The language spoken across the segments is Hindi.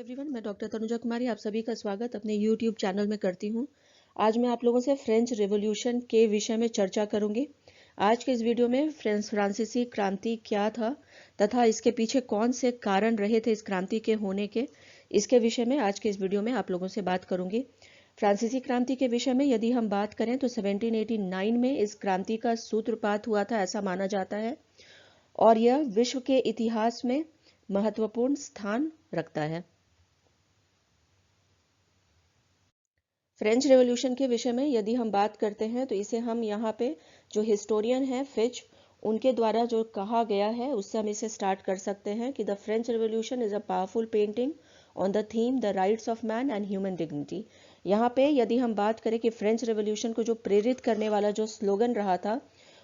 एवरीवन, मैं डॉक्टर तनुजा कुमारी आप सभी का स्वागत अपने यूट्यूब चैनल में करती हूँ। आज मैं आप लोगों से फ्रेंच रिवॉल्यूशन के विषय में चर्चा करूंगी। आज के इस वीडियो में फ्रांसीसी क्रांति क्या था तथा इसके पीछे कौन से कारण रहे थे इस क्रांति के होने के, इसके विषय में आज के इस वीडियो में आप लोगों से बात करूंगी। फ्रांसीसी क्रांति के विषय में यदि हम बात करें तो 1789 में इस क्रांति का सूत्रपात हुआ था, ऐसा माना जाता है, और यह विश्व के इतिहास में महत्वपूर्ण स्थान रखता है। फ्रेंच रेवोल्यूशन के विषय में यदि हम बात करते हैं तो इसे हम यहाँ पे जो हिस्टोरियन है फिच, उनके द्वारा जो कहा गया है उससे हम इसे स्टार्ट कर सकते हैं कि the French revolution is a powerful painting on the theme the rights of man and human dignity. यहाँ पे यदि हम बात करें कि फ्रेंच रेवोल्यूशन को जो प्रेरित करने वाला जो स्लोगन रहा था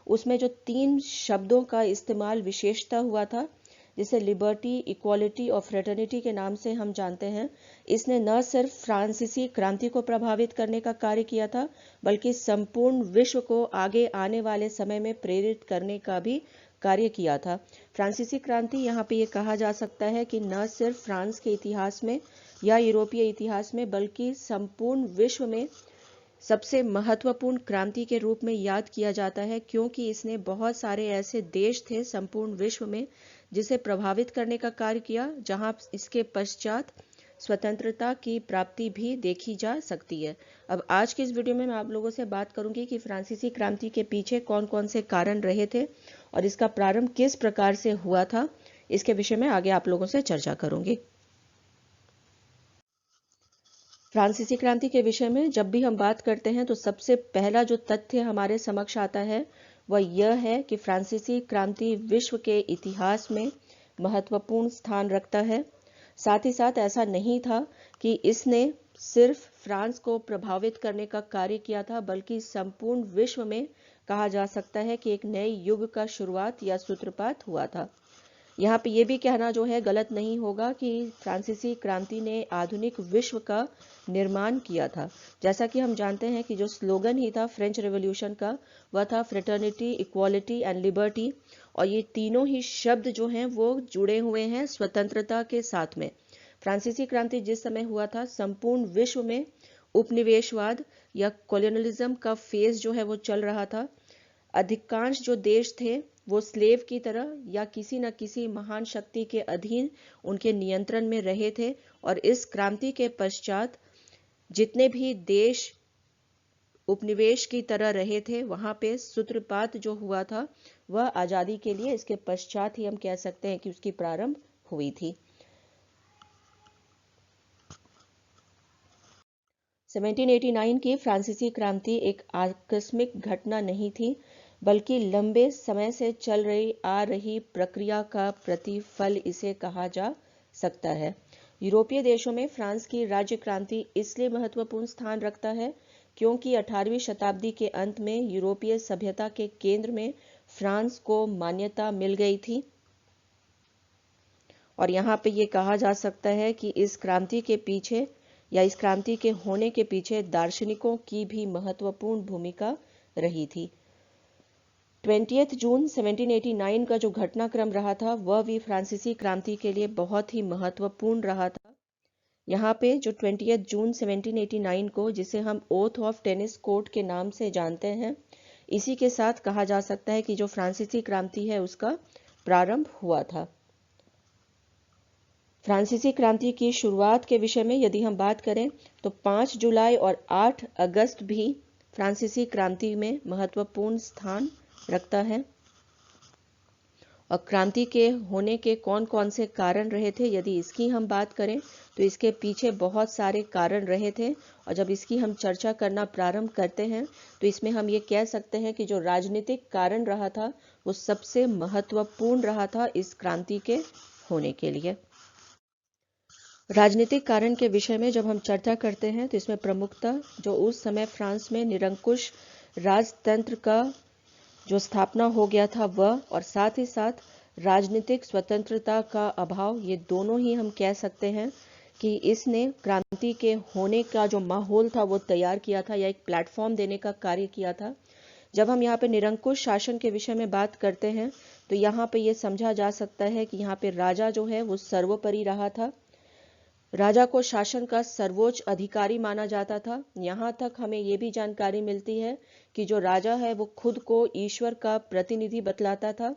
उसमें जो 3 शब्दों का इस्तेमाल विशेषता हुआ था, जिसे लिबर्टी, इक्वालिटी और फ्रेटर्निटी के नाम से हम जानते हैं, इसने न सिर्फ फ्रांसीसी क्रांति को प्रभावित करने का कार्य किया था बल्कि संपूर्ण विश्व को आगे आने वाले समय में प्रेरित करने का भी कार्य किया था। फ्रांसीसी क्रांति यहाँ पे ये कहा जा सकता है कि न सिर्फ फ्रांस के इतिहास में या यूरोपीय इतिहास में बल्कि संपूर्ण विश्व में सबसे महत्वपूर्ण क्रांति के रूप में याद किया जाता है, क्योंकि इसने बहुत सारे ऐसे देश थे संपूर्ण विश्व में जिसे प्रभावित करने का कार्य किया, जहां इसके पश्चात स्वतंत्रता की प्राप्ति भी देखी जा सकती है। अब आज की इस वीडियो में मैं आप लोगों से बात करूंगी कि फ्रांसीसी क्रांति के पीछे कौन कौन से कारण रहे थे और इसका प्रारंभ किस प्रकार से हुआ था, इसके विषय में आगे आप लोगों से चर्चा करूंगी। फ्रांसीसी क्रांति के विषय में जब भी हम बात करते हैं तो सबसे पहला जो तथ्य हमारे समक्ष आता है वह यह है कि फ्रांसीसी क्रांति विश्व के इतिहास में महत्वपूर्ण स्थान रखता है। साथ ही साथ ऐसा नहीं था कि इसने सिर्फ फ्रांस को प्रभावित करने का कार्य किया था, बल्कि संपूर्ण विश्व में कहा जा सकता है कि एक नए युग का शुरुआत या सूत्रपात हुआ था। यहाँ पे ये भी कहना जो है गलत नहीं होगा कि फ्रांसीसी क्रांति ने आधुनिक विश्व का निर्माण किया था। जैसा कि हम जानते हैं कि जो स्लोगन ही था फ्रेंच रेवोल्यूशन का वह था फ्रेटर्निटी, इक्वालिटी एंड लिबर्टी, और ये तीनों ही शब्द जो हैं वो जुड़े हुए हैं स्वतंत्रता के साथ में। फ्रांसीसी क्रांति जिस समय हुआ था संपूर्ण विश्व में उपनिवेशवाद या कॉलोनियलिज्म का फेज जो है वो चल रहा था। अधिकांश जो देश थे वो स्लेव की तरह या किसी न किसी महान शक्ति के अधीन उनके नियंत्रण में रहे थे, और इस क्रांति के पश्चात जितने भी देश उपनिवेश की तरह रहे थे वहां पे सूत्रपात जो हुआ था वह आजादी के लिए इसके पश्चात ही हम कह सकते हैं कि उसकी प्रारंभ हुई थी। 1789 की फ्रांसीसी क्रांति एक आकस्मिक घटना नहीं थी, बल्कि लंबे समय से चल रही आ रही प्रक्रिया का प्रतिफल इसे कहा जा सकता है। यूरोपीय देशों में फ्रांस की राज्य क्रांति इसलिए महत्वपूर्ण स्थान रखता है क्योंकि 18वीं शताब्दी के अंत में यूरोपीय सभ्यता के केंद्र में फ्रांस को मान्यता मिल गई थी, और यहाँ पे ये कहा जा सकता है कि इस क्रांति के पीछे या इस क्रांति के होने के पीछे दार्शनिकों की भी महत्वपूर्ण भूमिका रही थी। 20 जून 1789 का जो घटनाक्रम रहा था वह भी फ्रांसीसी क्रांति के लिए बहुत ही महत्वपूर्ण रहा था। यहाँ पे जो 20 जून 1789 को, जिसे हम ओथ ऑफ टेनिस कोर्ट के नाम से जानते हैं, इसी के साथ कहा जा सकता है कि जो फ्रांसीसी क्रांति है उसका प्रारंभ हुआ था। फ्रांसीसी क्रांति की शुरुआत के विषय में यदि हम बात करें तो 5 जुलाई और 8 अगस्त भी फ्रांसीसी क्रांति में महत्वपूर्ण स्थान रखता है। और क्रांति के होने के कौन कौन से कारण रहे थे, यदि इसकी हम बात करें तो इसके पीछे बहुत सारे कारण रहे थे, और जब इसकी हम चर्चा करना प्रारंभ करते हैं तो इसमें हम ये कह सकते हैं कि जो राजनीतिक कारण रहा था वो सबसे महत्वपूर्ण रहा था इस क्रांति के होने के लिए। राजनीतिक कारण के विषय में जब हम चर्चा करते हैं तो इसमें प्रमुखतः जो उस समय फ्रांस में निरंकुश राजतंत्र का जो स्थापना हो गया था वह, और साथ ही साथ राजनीतिक स्वतंत्रता का अभाव, ये दोनों ही हम कह सकते हैं कि इसने क्रांति के होने का जो माहौल था वो तैयार किया था या एक प्लेटफॉर्म देने का कार्य किया था। जब हम यहाँ पे निरंकुश शासन के विषय में बात करते हैं तो यहाँ पे ये समझा जा सकता है कि यहाँ पे राजा जो है वो सर्वोपरि रहा था। राजा को शासन का सर्वोच्च अधिकारी माना जाता था। यहाँ तक हमें ये भी जानकारी मिलती है कि जो राजा है वो खुद को ईश्वर का प्रतिनिधि बतलाता था।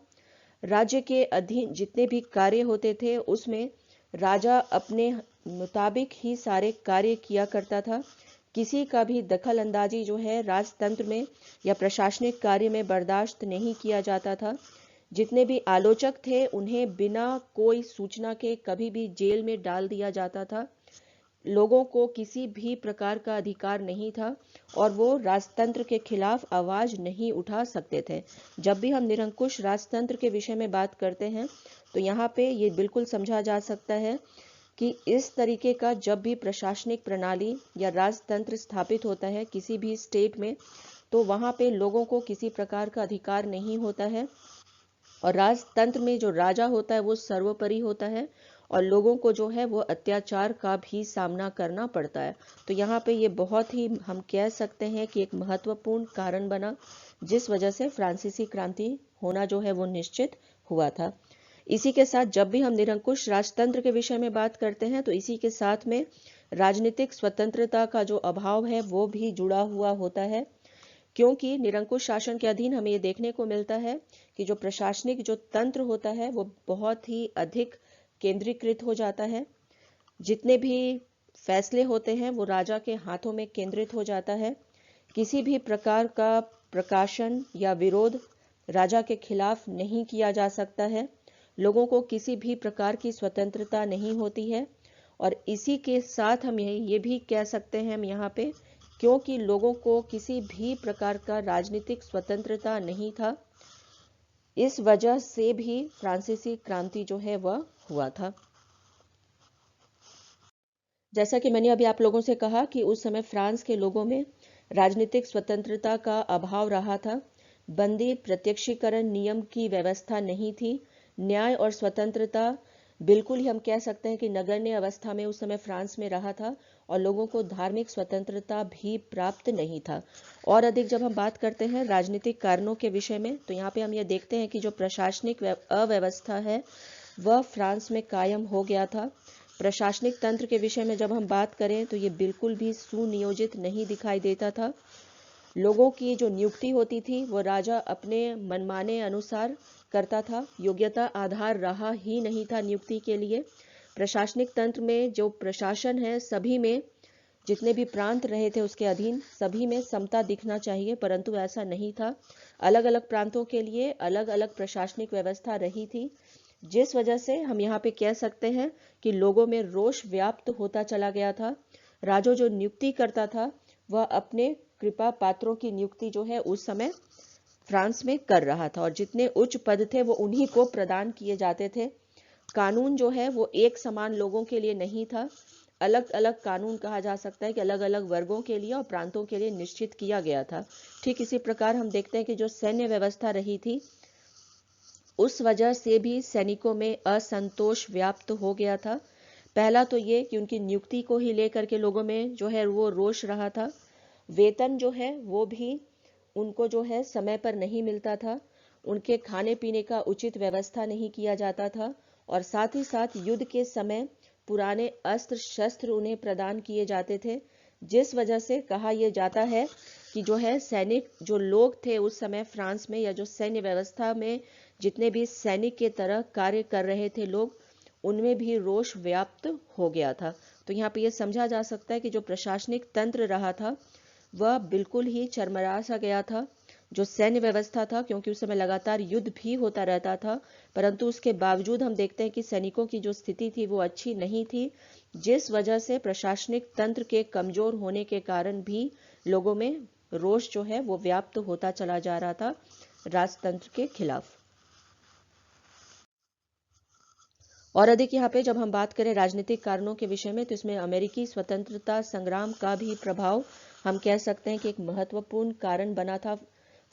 राज्य के अधीन जितने भी कार्य होते थे उसमें राजा अपने मुताबिक ही सारे कार्य किया करता था। किसी का भी दखल अंदाजी जो है राजतंत्र में या प्रशासनिक कार्य में बर्दाश्त नहीं किया जाता था। जितने भी आलोचक थे उन्हें बिना कोई सूचना के कभी भी जेल में डाल दिया जाता था। लोगों को किसी भी प्रकार का अधिकार नहीं था और वो राजतंत्र के खिलाफ आवाज नहीं उठा सकते थे। जब भी हम निरंकुश राजतंत्र के विषय में बात करते हैं तो यहाँ पे ये बिल्कुल समझा जा सकता है कि इस तरीके का जब भी प्रशासनिक प्रणाली या राजतंत्र स्थापित होता है किसी भी स्टेट में, तो वहाँ पे लोगों को किसी प्रकार का अधिकार नहीं होता है और राजतंत्र में जो राजा होता है वो सर्वोपरि होता है और लोगों को जो है वो अत्याचार का भी सामना करना पड़ता है। तो यहाँ पे ये बहुत ही हम कह सकते हैं कि एक महत्वपूर्ण कारण बना जिस वजह से फ्रांसीसी क्रांति होना जो है वो निश्चित हुआ था। इसी के साथ जब भी हम निरंकुश राजतंत्र के विषय में बात करते हैं तो इसी के साथ में राजनीतिक स्वतंत्रता का जो अभाव है वो भी जुड़ा हुआ होता है, क्योंकि निरंकुश शासन के अधीन हमें ये देखने को मिलता है कि जो प्रशासनिक जो तंत्र होता है वो बहुत ही अधिक केंद्रीकृत हो जाता है। जितने भी फैसले होते हैं वो राजा के हाथों में केंद्रित हो जाता है। किसी भी प्रकार का प्रकाशन या विरोध राजा के खिलाफ नहीं किया जा सकता है। लोगों को किसी भी प्रकार की स्वतंत्रता नहीं होती है और इसी के साथ हम ये भी कह सकते हैं हम यहाँ पे, क्योंकि लोगों को किसी भी प्रकार का राजनीतिक स्वतंत्रता नहीं था, इस वजह से भी फ्रांसीसी क्रांति जो है वह हुआ था। जैसा कि मैंने अभी आप लोगों से कहा कि उस समय फ्रांस के लोगों में राजनीतिक स्वतंत्रता का अभाव रहा था। बंदी प्रत्यक्षीकरण नियम की व्यवस्था नहीं थी। न्याय और स्वतंत्रता बिल्कुल ही हम कह सकते हैं कि नगण्य अवस्था में उस समय फ्रांस में रहा था और लोगों को धार्मिक स्वतंत्रता भी प्राप्त नहीं था। और अधिक जब हम बात करते हैं राजनीतिक कारणों के विषय में तो यहाँ पे हम ये देखते हैं कि जो प्रशासनिक अव्यवस्था है वह फ्रांस में कायम हो गया था। प्रशासनिक तंत्र के विषय में जब हम बात करें तो ये बिल्कुल भी सुनियोजित नहीं दिखाई देता था। लोगों की जो नियुक्ति होती थी वो राजा अपने मनमाने अनुसार करता था। योग्यता आधार रहा ही नहीं था नियुक्ति के लिए। प्रशासनिक तंत्र में जो प्रशासन है सभी में जितने भी प्रांत रहे थे उसके अधीन सभी में समता दिखना चाहिए, परंतु ऐसा नहीं था। अलग अलग प्रांतों के लिए अलग अलग प्रशासनिक व्यवस्था रही थी, जिस वजह से हम यहाँ पे कह सकते हैं कि लोगों में रोष व्याप्त होता चला गया था। राजा जो नियुक्ति करता था वह अपने कृपा पात्रों की नियुक्ति जो है उस समय फ्रांस में कर रहा था और जितने उच्च पद थे वो उन्हीं को प्रदान किए जाते थे। कानून जो है वो एक समान लोगों के लिए नहीं था। अलग अलग कानून कहा जा सकता है कि अलग अलग वर्गों के लिए और प्रांतों के लिए निश्चित किया गया था। ठीक इसी प्रकार हम देखते हैं कि जो सैन्य व्यवस्था रही थी उस वजह से भी सैनिकों में असंतोष व्याप्त हो गया था। पहला तो ये कि उनकी नियुक्ति को ही लेकर के लोगों में जो है वो रोष रहा था। वेतन जो है वो भी उनको जो है समय पर नहीं मिलता था। उनके खाने पीने का उचित व्यवस्था नहीं किया जाता था और साथ ही साथ युद्ध के समय पुराने अस्त्र शस्त्र उन्हें प्रदान किए जाते थे, जिस वजह से कहा यह जाता है कि जो है सैनिक जो लोग थे उस समय फ्रांस में या जो सैन्य व्यवस्था में जितने भी सैनिक के तरह कार्य कर रहे थे लोग, उनमें भी रोष व्याप्त हो गया था। तो यहाँ पे ये समझा जा सकता है कि जो प्रशासनिक तंत्र रहा था वह बिल्कुल ही चरमरा सा गया था। जो सैन्य व्यवस्था था, क्योंकि उस समय लगातार युद्ध भी होता रहता था, परंतु उसके बावजूद हम देखते हैं कि सैनिकों की जो स्थिति थी वो अच्छी नहीं थी, जिस वजह से प्रशासनिक तंत्र के कमजोर होने के कारण भी लोगों में रोष जो है वो व्याप्त होता चला जा रहा था राजतंत्र के खिलाफ। और अधिक यहाँ पे जब हम बात करें राजनीतिक कारणों के विषय में तो इसमें अमेरिकी स्वतंत्रता संग्राम का भी प्रभाव हम कह सकते हैं कि एक महत्वपूर्ण कारण बना था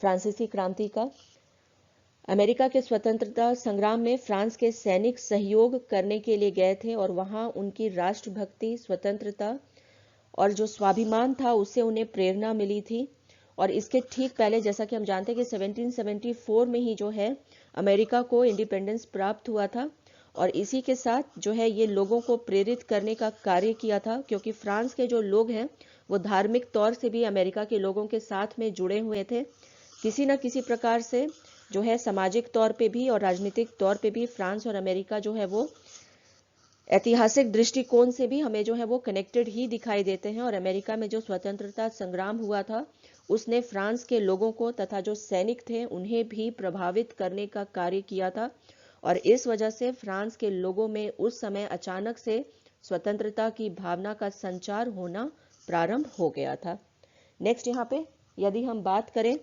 फ्रांसीसी क्रांति का। अमेरिका के स्वतंत्रता संग्राम में फ्रांस के सैनिक सहयोग करने के लिए गए थे और वहां उनकी राष्ट्रभक्ति, स्वतंत्रता और जो स्वाभिमान था उससे उन्हें प्रेरणा मिली थी। और इसके ठीक पहले जैसा कि हम जानते हैं कि 1774 में ही जो है अमेरिका को इंडिपेंडेंस प्राप्त हुआ था और इसी के साथ जो है ये लोगों को प्रेरित करने का कार्य किया था, क्योंकि फ्रांस के जो लोग हैं वो धार्मिक तौर से भी अमेरिका के लोगों के साथ में जुड़े हुए थे। किसी न किसी प्रकार से जो है सामाजिक तौर पे भी और राजनीतिक तौर पे भी फ्रांस और अमेरिका जो है वो ऐतिहासिक दृष्टिकोण से भी हमें जो है वो कनेक्टेड ही दिखाई देते हैं। और अमेरिका में जो स्वतंत्रता संग्राम हुआ था उसने फ्रांस के लोगों को तथा जो सैनिक थे उन्हें भी प्रभावित करने का कार्य किया था, और इस वजह से फ्रांस के लोगों में उस समय अचानक से स्वतंत्रता की भावना का संचार होना प्रारंभ हो गया था। नेक्स्ट यहाँ पे यदि हम बात करें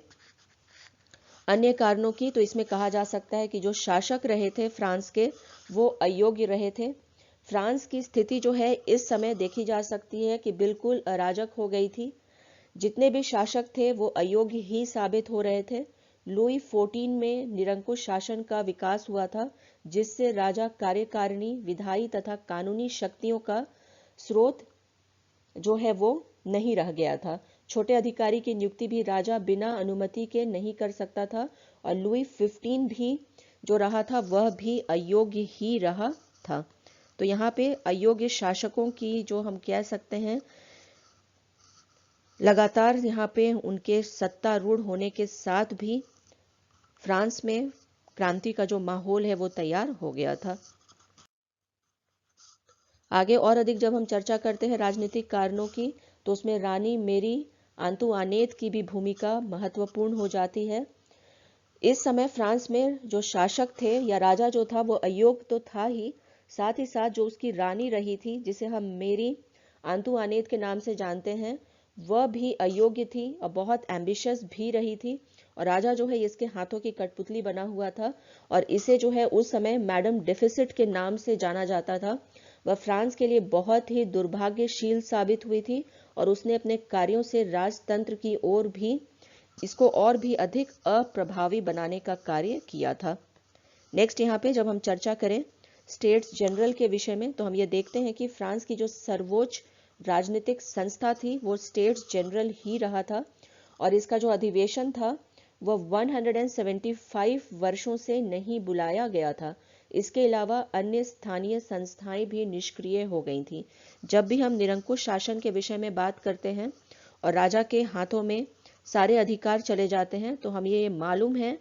अन्य कारणों की, तो इसमें कहा जा सकता है कि जो शासक रहे थे फ्रांस के वो अयोग्य रहे थे। फ्रांस की स्थिति जो है इस समय देखी जा सकती है कि बिल्कुल अराजक हो गई थी। जितने भी शासक थे वो अयोग्य ही साबित हो रहे थे। लुई 14 में निरंकुश शासन का विकास हुआ था, जिससे राजा कार्यकारिणी, विधायी तथा कानूनी शक्तियों का स्रोत जो है वो नहीं रह गया था। छोटे अधिकारी की नियुक्ति भी राजा बिना अनुमति के नहीं कर सकता था, और लुई 15 भी जो रहा था वह भी अयोग्य ही रहा था। तो यहाँ पे अयोग्य शासकों की जो हम कह सकते हैं लगातार यहाँ पे उनके सत्तारूढ़ होने के साथ भी फ्रांस में क्रांति का जो माहौल है वो तैयार हो गया था। आगे और अधिक जब हम चर्चा करते हैं राजनीतिक कारणों की, तो उसमें रानी मेरी आंतुआनेत की भी भूमिका महत्वपूर्ण हो जाती है। इस समय फ्रांस में जो शासक थे या राजा जो था वो अयोग्य तो था ही, साथ ही साथ जो उसकी रानी रही थी जिसे हम मेरी आंतुआनेत के नाम से जानते हैं, वह भी अयोग्य थी और बहुत एम्बिशियस भी रही थी। और राजा जो है इसके हाथों की कठपुतली बना हुआ था, और इसे जो है उस समय मैडम डेफिसिट के नाम से जाना जाता था। वह फ्रांस के लिए बहुत ही दुर्भाग्यशील साबित हुई थी, और उसने अपने कार्यों से राजतंत्र की ओर भी इसको और भी अधिक अप्रभावी बनाने का कार्य किया था। नेक्स्ट यहाँ पे जब हम चर्चा करें स्टेट्स जनरल के विषय में, तो हम ये देखते हैं कि फ्रांस की जो सर्वोच्च राजनीतिक संस्था थी वो स्टेट्स जनरल ही रहा था, और इसका जो अधिवेशन था वह 175 वर्षों से नहीं बुलाया गया था। इसके अलावा अन्य स्थानीय संस्थाएं भी निष्क्रिय हो गई थीं। जब भी हम निरंकुश शासन के विषय में बात करते हैं और राजा के हाथों में सारे अधिकार चले जाते हैं, तो हम ये मालूम है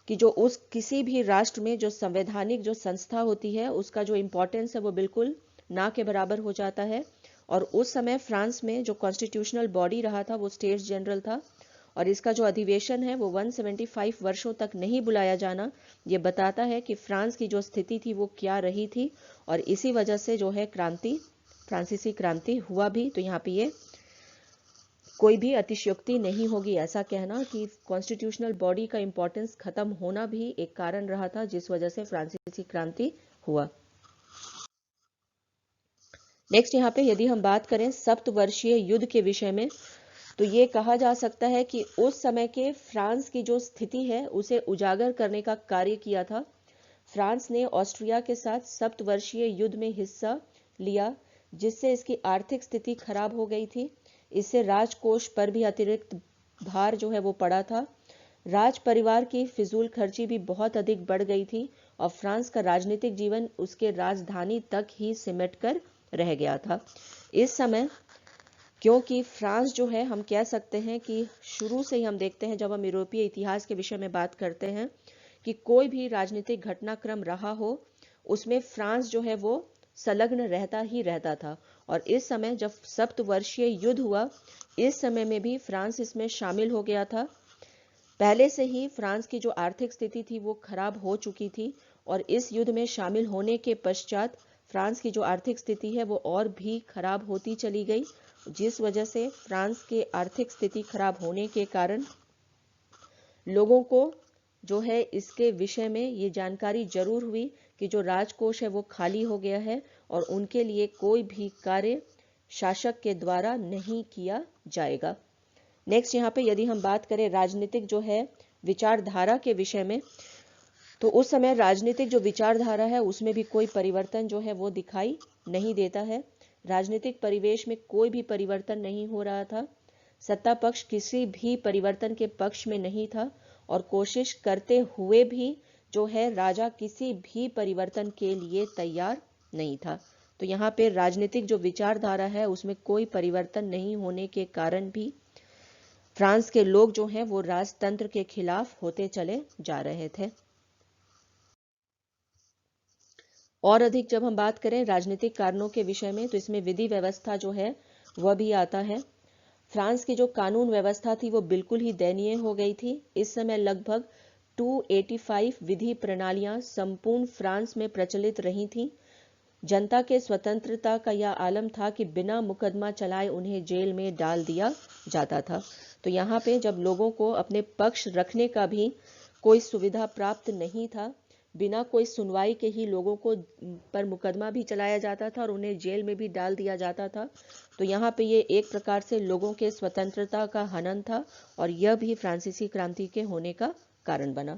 कि जो उस किसी भी राष्ट्र में जो संवैधानिक जो संस्था होती है उसका जो इम्पोर्टेंस है वो बिल्कुल ना के बराबर हो जाता है। और उस समय फ्रांस में जो कॉन्स्टिट्यूशनल बॉडी रहा था वो स्टेट्स जनरल था, और इसका जो अधिवेशन है वो 175 वर्षों तक नहीं बुलाया जाना ये बताता है कि फ्रांस की जो स्थिति थी वो क्या रही थी, और इसी वजह से जो है फ्रांसीसी क्रांति हुआ भी। तो यहाँ पे ये कोई भी अतिशयोक्ति नहीं होगी ऐसा कहना कि कॉन्स्टिट्यूशनल बॉडी का इंपॉर्टेंस खत्म होना भी एक कारण रहा था जिस वजह से फ्रांसीसी क्रांति हुआ। नेक्स्ट यहाँ पे यदि हम बात करें सप्तवर्षीय युद्ध के विषय में, तो ये कहा जा सकता है कि उस समय के फ्रांस की जो स्थिति है उसे उजागर करने का कार्य किया था। फ्रांस ने ऑस्ट्रिया के साथ सप्तवर्षीय युद्ध में हिस्सा लिया, जिससे इसकी आर्थिक स्थिति खराब हो गई थी। इससे राजकोष पर भी अतिरिक्त भार जो है वो पड़ा था। राज परिवार की फिजूल खर्ची भी बहुत अधिक बढ़ गई थी, और फ्रांस का राजनीतिक जीवन उसके राजधानी तक ही सिमट कर रह गया था। इस समय क्योंकि फ्रांस जो है हम कह सकते हैं कि शुरू से ही हम देखते हैं जब हम यूरोपीय इतिहास के विषय में बात करते हैं कि कोई भी राजनीतिक घटनाक्रम रहा हो उसमें फ्रांस जो है वो संलग्न रहता ही रहता था। और इस समय जब सप्तवर्षीय युद्ध हुआ, इस समय में भी फ्रांस इसमें शामिल हो गया था। पहले से ही फ्रांस की जो आर्थिक स्थिति थी वो खराब हो चुकी थी, और इस युद्ध में शामिल होने के पश्चात फ्रांस की जो आर्थिक स्थिति है वो और भी खराब होती चली गई, जिस वजह से फ्रांस के आर्थिक स्थिति खराब होने के कारण लोगों को जो है इसके विषय में ये जानकारी जरूर हुई कि जो राजकोष है वो खाली हो गया है और उनके लिए कोई भी कार्य शासक के द्वारा नहीं किया जाएगा। नेक्स्ट यहाँ पे यदि हम बात करें राजनीतिक जो है विचारधारा के विषय में, तो उस समय राजनीतिक जो विचारधारा है उसमें भी कोई परिवर्तन जो है वो दिखाई नहीं देता है। राजनीतिक परिवेश में कोई भी परिवर्तन नहीं हो रहा था। सत्ता पक्ष किसी भी परिवर्तन के पक्ष में नहीं था, और कोशिश करते हुए भी जो है राजा किसी भी परिवर्तन के लिए तैयार नहीं था। तो यहाँ पे राजनीतिक जो विचारधारा है उसमें कोई परिवर्तन नहीं होने के कारण भी फ्रांस के लोग जो हैं वो राजतंत्र के खिलाफ होते चले जा रहे थे। और अधिक जब हम बात करें राजनीतिक कारणों के विषय में तो इसमें विधि व्यवस्था जो है वह भी आता है। फ्रांस की जो कानून व्यवस्था थी वो बिल्कुल ही दयनीय हो गई थी। इस समय लगभग 285 विधि प्रणालियां संपूर्ण फ्रांस में प्रचलित रही थीं। जनता के स्वतंत्रता का यह आलम था कि बिना मुकदमा चलाए उन्हें जेल में डाल दिया जाता था। तो यहाँ पे जब लोगों को अपने पक्ष रखने का भी कोई सुविधा प्राप्त नहीं था, बिना कोई सुनवाई के ही लोगों को पर मुकदमा भी चलाया जाता था और उन्हें जेल में भी डाल दिया जाता था। तो यहाँ पे ये एक प्रकार से लोगों के स्वतंत्रता का हनन था और यह भी फ्रांसीसी क्रांति के होने का कारण बना।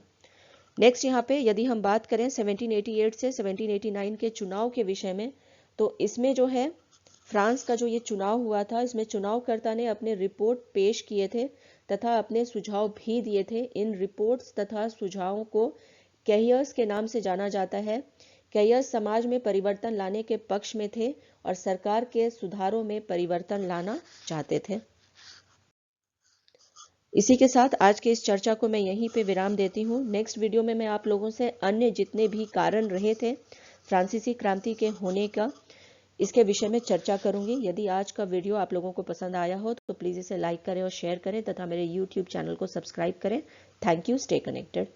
नेक्स्ट यहाँ पे यदि हम बात करें 1788 से 1789 के चुनाव के विषय में, तो इसमें जो है फ्रांस का जो ये चुनाव हुआ था, इसमें चुनावकर्ता ने अपने रिपोर्ट पेश किए थे तथा अपने सुझाव भी दिए थे। इन रिपोर्ट्स तथा सुझावों को कैहियर्स के नाम से जाना जाता है। कैहियर्स समाज में परिवर्तन लाने के पक्ष में थे और सरकार के सुधारों में परिवर्तन लाना चाहते थे। इसी के साथ आज के इस चर्चा को मैं यहीं पे विराम देती हूँ। नेक्स्ट वीडियो में मैं आप लोगों से अन्य जितने भी कारण रहे थे फ्रांसीसी क्रांति के होने का, इसके विषय में चर्चा करूंगी। यदि आज का वीडियो आप लोगों को पसंद आया हो तो प्लीज़ इसे लाइक करें और शेयर करें तथा मेरे YouTube चैनल को सब्सक्राइब करें। Thank you. Stay connected.